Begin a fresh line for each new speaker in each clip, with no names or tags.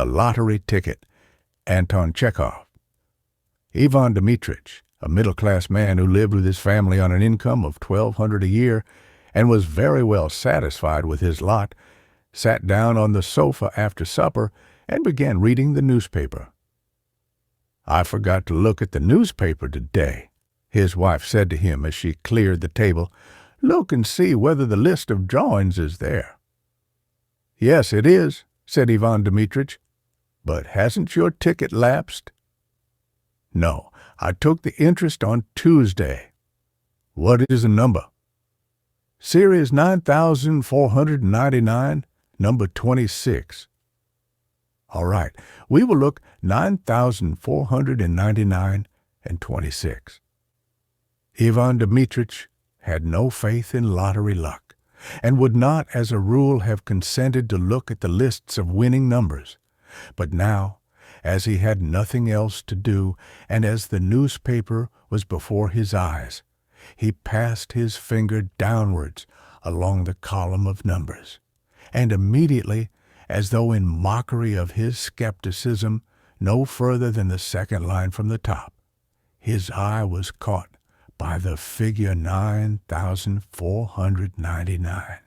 The Lottery Ticket, Anton Chekhov. Ivan Dmitritch, a middle-class man who lived with his family on an income of $1,200 a year and was very well satisfied with his lot, sat down on the sofa after supper and began reading the newspaper. "I forgot to look at the newspaper today," his wife said to him as she cleared the table. "Look and see whether the list of drawings is there." "Yes, it is," said Ivan Dmitritch. "But hasn't your ticket lapsed?" "No, I took the interest on Tuesday." "What is the number?" "Series 9499, number 26. "All right, we will look 9499 and 26. Ivan Dmitritch had no faith in lottery luck, and would not as a rule have consented to look at the lists of winning numbers. But now, as he had nothing else to do, and as the newspaper was before his eyes, he passed his finger downwards along the column of numbers, and immediately, as though in mockery of his skepticism, no further than the second line from the top, his eye was caught by the figure 9499.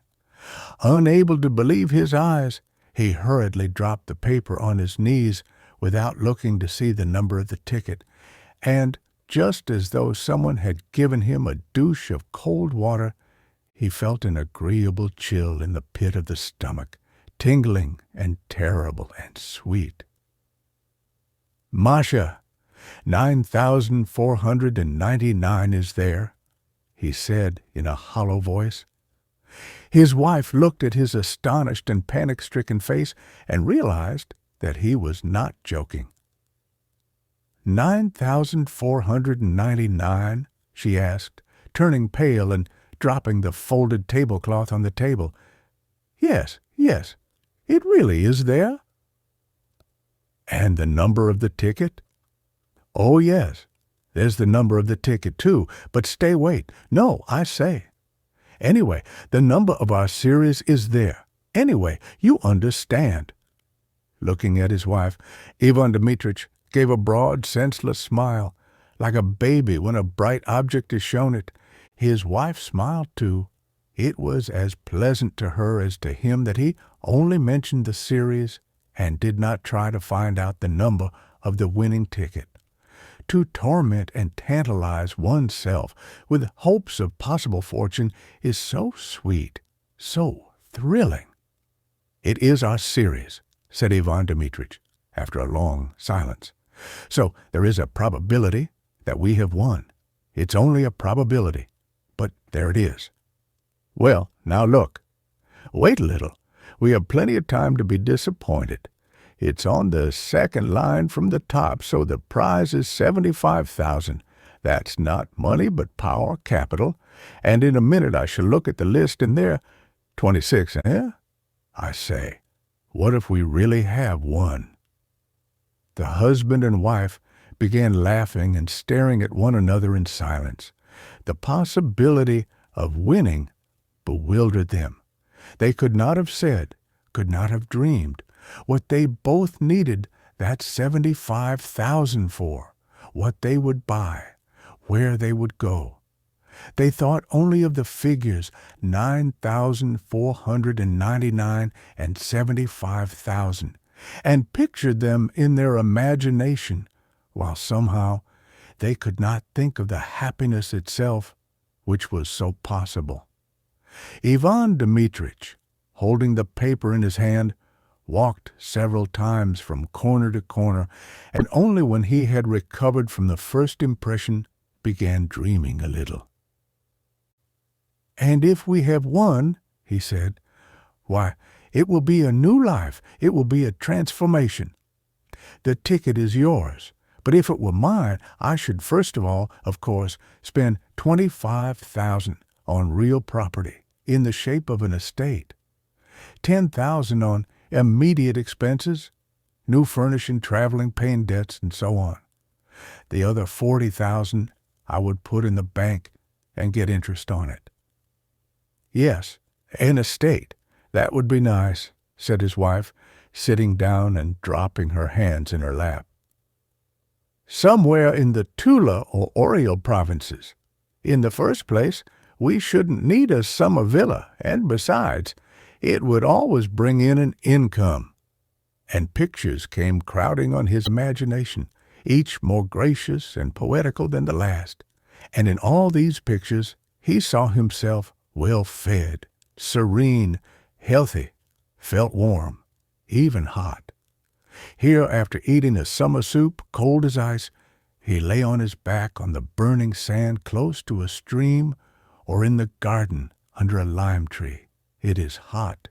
Unable to believe his eyes, he hurriedly dropped the paper on his knees without looking to see the number of the ticket, and, just as though someone had given him a douche of cold water, he felt an agreeable chill in the pit of the stomach, tingling and terrible and sweet. "Masha, 9499 is there," he said in a hollow voice. His wife looked at his astonished and panic-stricken face and realized that he was not joking. 9499? She asked, turning pale and dropping the folded tablecloth on the table. Yes, it really is there." "And the number of the ticket?" "Oh, yes, there's the number of the ticket, too. But wait. No, I say. Anyway, the number of our series is there. Anyway, you understand." Looking at his wife, Ivan Dmitritch gave a broad, senseless smile, like a baby when a bright object is shown it. His wife smiled, too. It was as pleasant to her as to him that he only mentioned the series and did not try to find out the number of the winning ticket. To torment and tantalize oneself with hopes of possible fortune is so sweet, so thrilling. "It is our series," said Ivan Dmitritch, after a long silence. "So there is a probability that we have won. It's only a probability, but there it is. Well, now look. Wait a little. We have plenty of time to be disappointed. It's on the second line from the top, so the prize is 75,000. That's not money, but power, capital. And in a minute I shall look at the list, and there, 26, eh? I say, what if we really have won?" The husband and wife began laughing and staring at one another in silence. The possibility of winning bewildered them. They could not have said, could not have dreamed, what they both needed that 75,000 for, what they would buy, where they would go. They thought only of the figures 9,499 and 75,000, and pictured them in their imagination, while somehow they could not think of the happiness itself, which was so possible. Ivan Dmitritch, holding the paper in his hand, walked several times from corner to corner, and only when he had recovered from the first impression began dreaming a little. "And if we have won," he said, "why, it will be a new life. It will be a transformation. The ticket is yours, but if it were mine, I should first of all, of course, spend 25,000 on real property in the shape of an estate, 10,000 on immediate expenses, new furnishing, traveling, paying debts, and so on. The other 40,000 I would put in the bank and get interest on it." "Yes, an estate. That would be nice," said his wife, sitting down and dropping her hands in her lap. "Somewhere in the Tula or Oriel provinces. In the first place, we shouldn't need a summer villa, and besides, it would always bring in an income." And pictures came crowding on his imagination, each more gracious and poetical than the last. And in all these pictures he saw himself well-fed, serene, healthy, felt warm, even hot. Here, after eating a summer soup, cold as ice, he lay on his back on the burning sand close to a stream or in the garden under a lime tree. It is hot.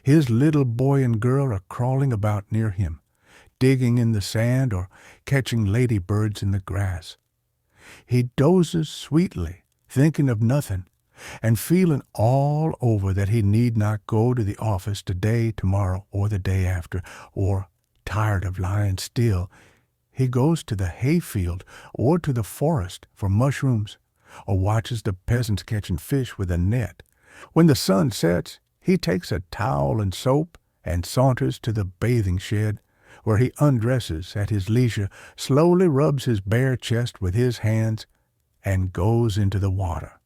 His little boy and girl are crawling about near him, digging in the sand or catching ladybirds in the grass. He dozes sweetly, thinking of nothing, and feeling all over that he need not go to the office today, tomorrow, or the day after, or, tired of lying still, he goes to the hayfield or to the forest for mushrooms, or watches the peasants catching fish with a net. When the sun sets, he takes a towel and soap and saunters to the bathing shed, where he undresses at his leisure, slowly rubs his bare chest with his hands, and goes into the water.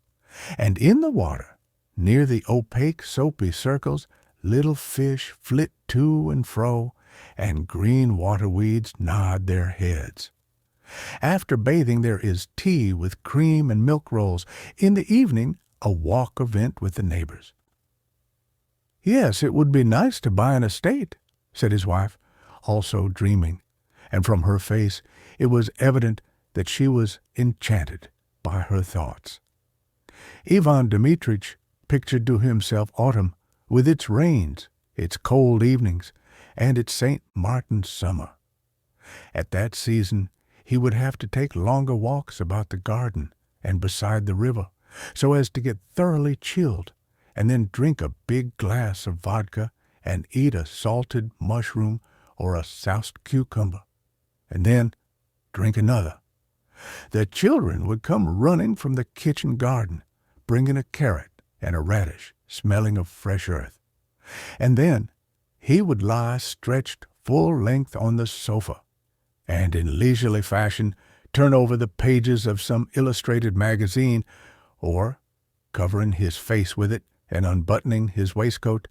And in the water, near the opaque, soapy circles, little fish flit to and fro, and green waterweeds nod their heads. After bathing there is tea with cream and milk rolls. In the evening, a walk event with the neighbors. "Yes, it would be nice to buy an estate," said his wife, also dreaming, and from her face it was evident that she was enchanted by her thoughts. Ivan Dmitritch pictured to himself autumn, with its rains, its cold evenings, and its St. Martin's summer. At that season he would have to take longer walks about the garden and beside the river, so as to get thoroughly chilled, and then drink a big glass of vodka and eat a salted mushroom or a soused cucumber, and then drink another. The children would come running from the kitchen garden, bringing a carrot and a radish, smelling of fresh earth. And then he would lie stretched full length on the sofa, and in leisurely fashion turn over the pages of some illustrated magazine, or, covering his face with it and unbuttoning his waistcoat,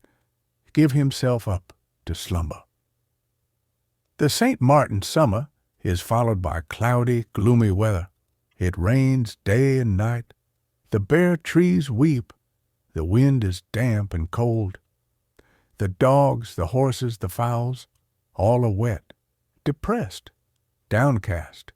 give himself up to slumber. The St. Martin summer is followed by cloudy, gloomy weather. It rains day and night. The bare trees weep. The wind is damp and cold. The dogs, the horses, the fowls, all are wet, depressed, downcast.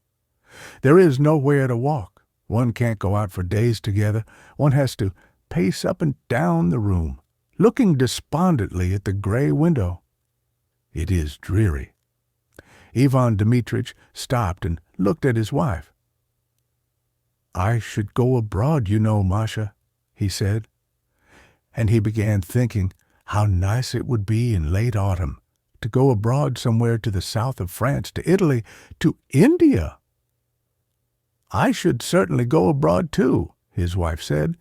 There is nowhere to walk. One can't go out for days together. One has to pace up and down the room, looking despondently at the gray window. It is dreary. Ivan Dmitritch stopped and looked at his wife. "I should go abroad, you know, Masha," he said. And he began thinking how nice it would be in late autumn to go abroad somewhere to the south of France, to Italy, to India. "I should certainly go abroad too," his wife said,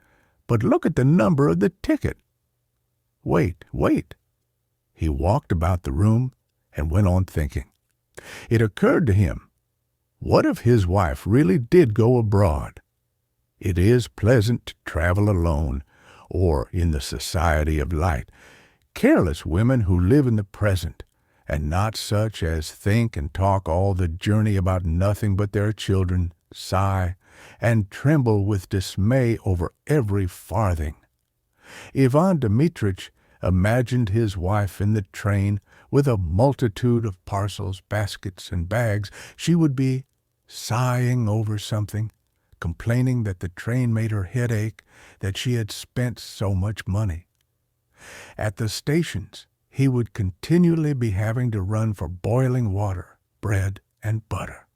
"but look at the number of the ticket." Wait. He walked about the room and went on thinking. It occurred to him, what if his wife really did go abroad? It is pleasant to travel alone, or in the society of light, careless women who live in the present, and not such as think and talk all the journey about nothing but their children, sigh, and tremble with dismay over every farthing. Ivan Dmitritch imagined his wife in the train with a multitude of parcels, baskets, and bags. She would be sighing over something, complaining that the train made her head ache, that she had spent so much money. At the stations, he would continually be having to run for boiling water, bread, and butter.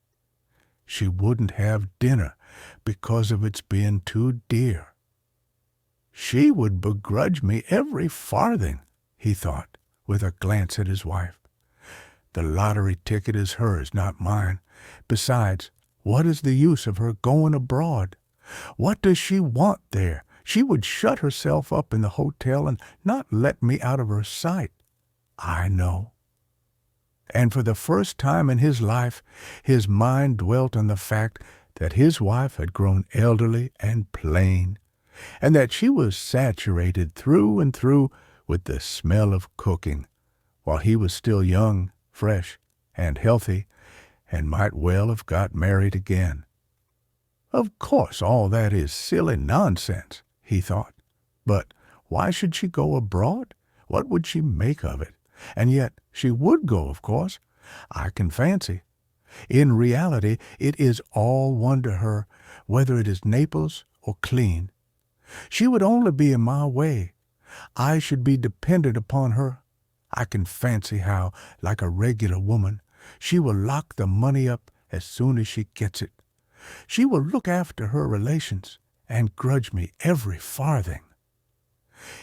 She wouldn't have dinner because of its being too dear. She would begrudge me every farthing, he thought, with a glance at his wife. The lottery ticket is hers, not mine. Besides, what is the use of her going abroad? What does she want there? She would shut herself up in the hotel and not let me out of her sight. I know. And for the first time in his life, his mind dwelt on the fact that his wife had grown elderly and plain, and that she was saturated through and through with the smell of cooking, while he was still young, fresh, and healthy, and might well have got married again. Of course, all that is silly nonsense, he thought. But why should she go abroad? What would she make of it? And yet she would go, of course. I can fancy. In reality, it is all one to her, whether it is Naples or clean. She would only be in my way. I should be dependent upon her. I can fancy how, like a regular woman, she will lock the money up as soon as she gets it. She will look after her relations and grudge me every farthing.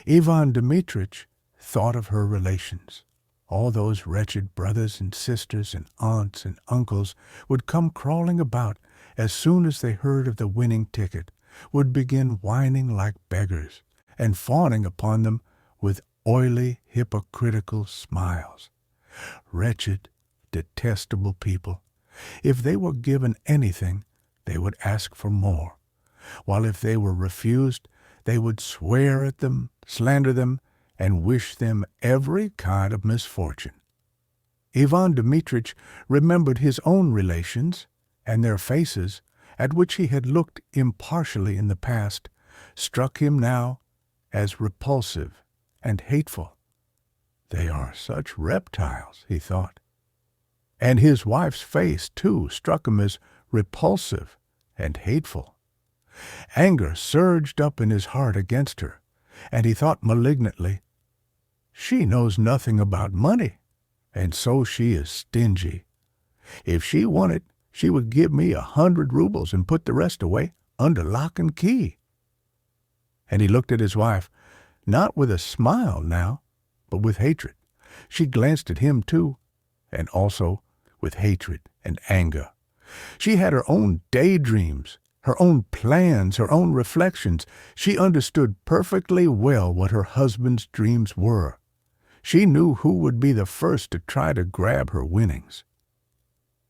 Ivan Dmitritch thought of her relations. All those wretched brothers and sisters and aunts and uncles would come crawling about as soon as they heard of the winning ticket, would begin whining like beggars, and fawning upon them with oily, hypocritical smiles. Wretched, detestable people. If they were given anything, they would ask for more, while if they were refused, they would swear at them, slander them, and wish them every kind of misfortune. Ivan Dmitritch remembered his own relations, and their faces, at which he had looked impartially in the past, struck him now as repulsive and hateful. They are such reptiles, he thought. And his wife's face, too, struck him as repulsive and hateful. Anger surged up in his heart against her, and he thought malignantly, "She knows nothing about money, and so she is stingy. If she wanted, she would give me 100 rubles and put the rest away under lock and key." And he looked at his wife, not with a smile now, but with hatred. She glanced at him too, and also with hatred and anger. She had her own daydreams, her own plans, her own reflections. She understood perfectly well what her husband's dreams were. She knew who would be the first to try to grab her winnings.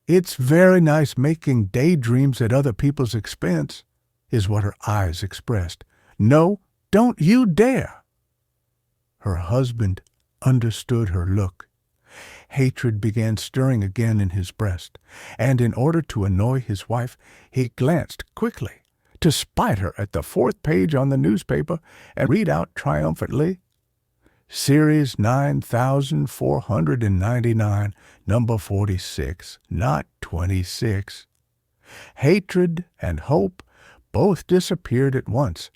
"It's very nice making daydreams at other people's expense," is what her eyes expressed. "No, don't you dare!" Her husband understood her look. Hatred began stirring again in his breast, and in order to annoy his wife, he glanced quickly to spite her at the 4th page on the newspaper and read out triumphantly, "Series 9499, number 46, not 26. Hatred and hope both disappeared at once,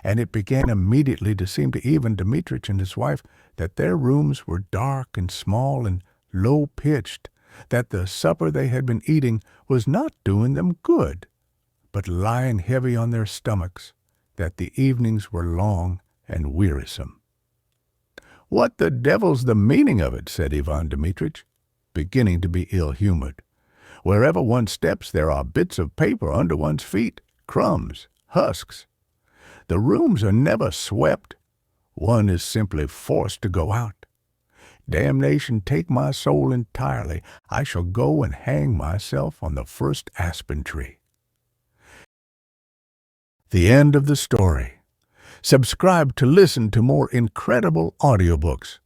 and it began immediately to seem to Ivan Dmitritch and his wife that their rooms were dark and small and low-pitched, that the supper they had been eating was not doing them good, but lying heavy on their stomachs, that the evenings were long and wearisome. "What the devil's the meaning of it?" said Ivan Dmitritch, beginning to be ill-humored. "Wherever one steps there are bits of paper under one's feet, crumbs, husks. The rooms are never swept. One is simply forced to go out. Damnation take my soul entirely. I shall go and hang myself on the first aspen tree." The end of the story. Subscribe to listen to more incredible audiobooks.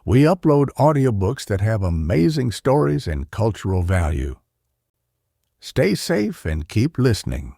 We upload audiobooks that have amazing stories and cultural value. Stay safe and keep listening.